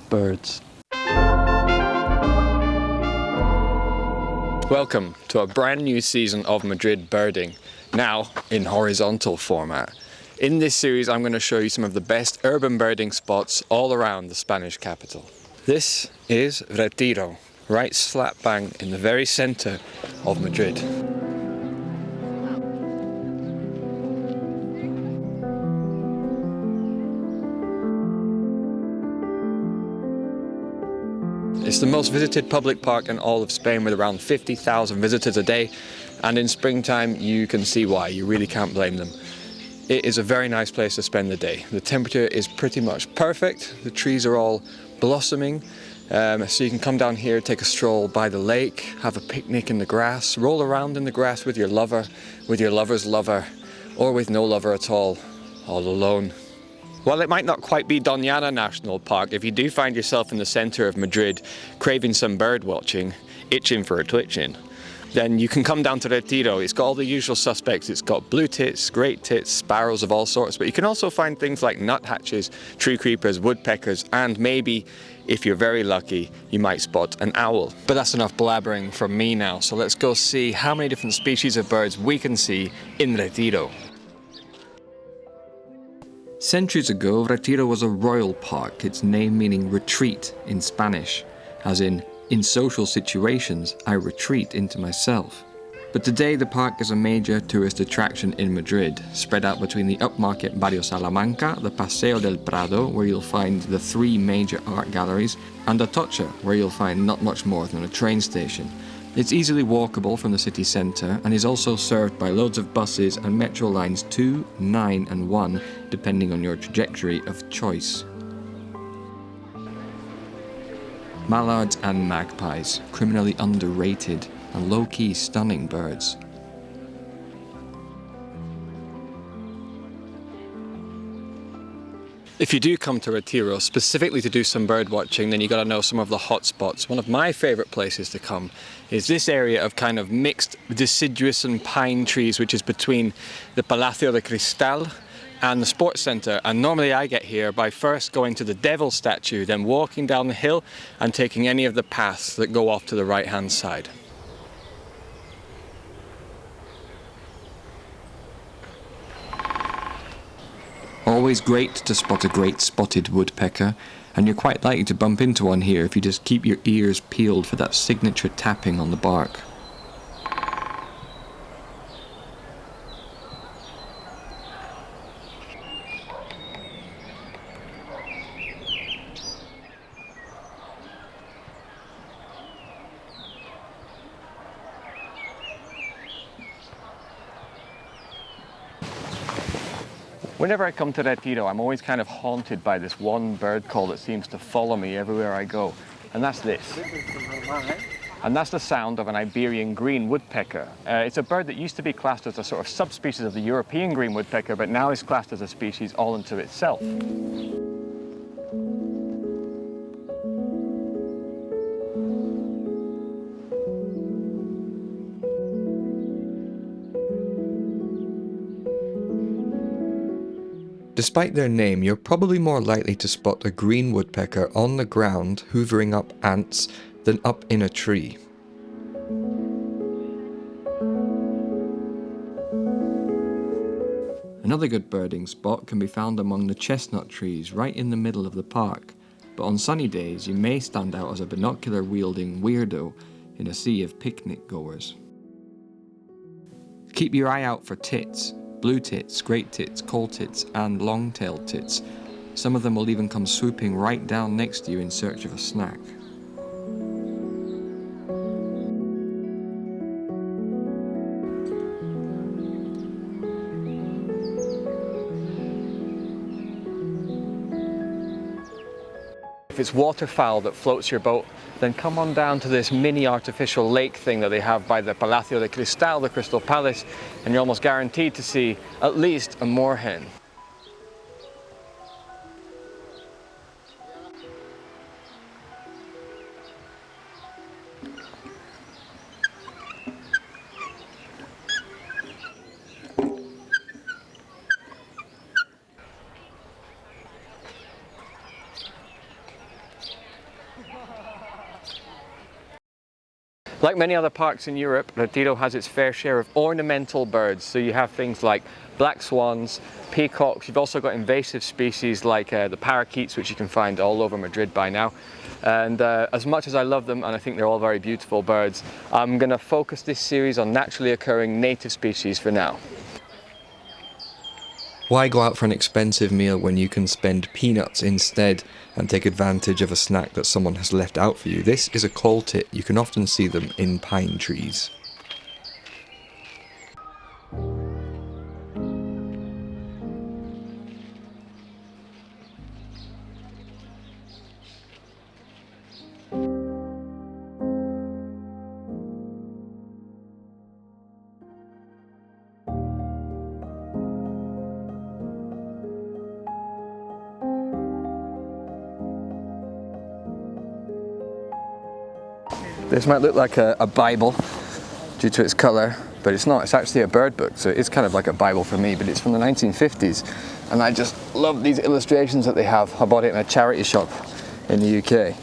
Birds. Welcome to a brand new season of Madrid Birding, now in horizontal format. In this series I'm going to show you some of the best urban birding spots all around the Spanish capital. This is Retiro, right slap bang in the very centre of Madrid. It's the most visited public park in all of Spain with around 50,000 visitors a day, and in springtime you can see why, you really can't blame them. It is a very nice place to spend the day. The temperature is pretty much perfect, the trees are all blossoming, so you can come down here, take a stroll by the lake, have a picnic in the grass, roll around in the grass with your lover, with your lover's lover, or with no lover at all alone. While it might not quite be Doñana National Park, if you do find yourself in the centre of Madrid craving some bird watching, itching for a twitching, then you can come down to Retiro. It's got all the usual suspects. It's got blue tits, great tits, sparrows of all sorts, but you can also find things like nuthatches, tree creepers, woodpeckers, and maybe, if you're very lucky, you might spot an owl. But that's enough blabbering from me now, so let's go see how many different species of birds we can see in Retiro. Centuries ago, Retiro was a royal park, its name meaning retreat in Spanish, as in social situations, I retreat into myself. But today the park is a major tourist attraction in Madrid, spread out between the upmarket Barrio Salamanca, the Paseo del Prado, where you'll find the 3 major art galleries, and Atocha, where you'll find not much more than a train station. It's easily walkable from the city centre and is also served by loads of buses and metro lines 2, 9 and 1, depending on your trajectory of choice. Mallards and magpies, criminally underrated and low-key stunning birds. If you do come to Retiro specifically to do some bird watching, then you got to know some of the hot spots. One of my favourite places to come is this area of kind of mixed deciduous and pine trees, which is between the Palacio de Cristal and the sports centre. And normally I get here by first going to the devil statue, then walking down the hill and taking any of the paths that go off to the right hand side. Always great to spot a great spotted woodpecker, and you're quite likely to bump into one here if you just keep your ears peeled for that signature tapping on the bark. Whenever I come to Retiro, I'm always kind of haunted by this one bird call that seems to follow me everywhere I go, and that's this. And that's the sound of an Iberian green woodpecker. It's a bird that used to be classed as a sort of subspecies of the European green woodpecker, but now is classed as a species all unto itself. Despite their name, you're probably more likely to spot a green woodpecker on the ground hoovering up ants than up in a tree. Another good birding spot can be found among the chestnut trees right in the middle of the park, but on sunny days you may stand out as a binocular-wielding weirdo in a sea of picnic goers. Keep your eye out for tits. Blue tits, great tits, coal tits, and long-tailed tits. Some of them will even come swooping right down next to you in search of a snack. If it's waterfowl that floats your boat, then come on down to this mini artificial lake thing that they have by the Palacio de Cristal, the Crystal Palace, and you're almost guaranteed to see at least a moorhen. Like many other parks in Europe, Retiro has its fair share of ornamental birds. So you have things like black swans, peacocks. You've also got invasive species like the parakeets, which you can find all over Madrid by now. And as much as I love them, and I think they're all very beautiful birds, I'm going to focus this series on naturally occurring native species for now. Why go out for an expensive meal when you can spend peanuts instead and take advantage of a snack that someone has left out for you? This is a coal tit. You can often see them in pine trees. This might look like a Bible due to its colour, but it's not. It's actually a bird book, so it's kind of like a Bible for me, but it's from the 1950s. And I just love these illustrations that they have. I bought it in a charity shop in the UK.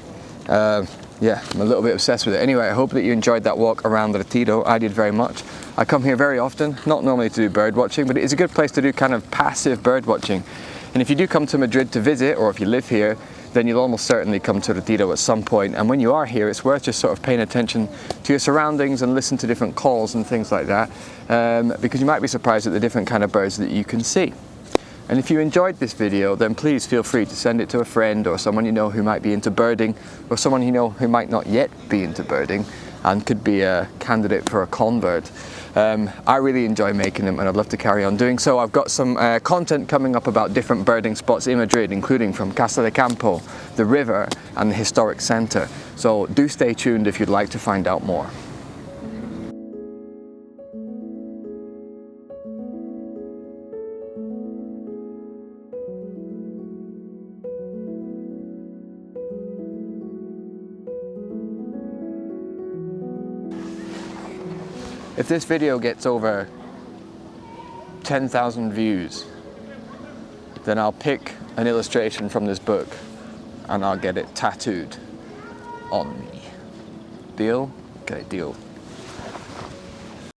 Yeah, I'm a little bit obsessed with it. Anyway, I hope that you enjoyed that walk around Retiro. I did very much. I come here very often, not normally to do bird watching, but it is a good place to do kind of passive bird watching. And if you do come to Madrid to visit, or if you live here, then you'll almost certainly come to Retiro at some point. And when you are here, it's worth just sort of paying attention to your surroundings and listen to different calls and things like that, because you might be surprised at the different kind of birds that you can see. And if you enjoyed this video, then please feel free to send it to a friend or someone you know who might be into birding, or someone you know who might not yet be into birding and could be a candidate for a convert. I really enjoy making them and I'd love to carry on doing so. I've got some content coming up about different birding spots in Madrid, including from Casa de Campo, the river and the historic centre. So do stay tuned if you'd like to find out more. If this video gets over 10,000 views, then I'll pick an illustration from this book and I'll get it tattooed on me. Deal? Okay, deal.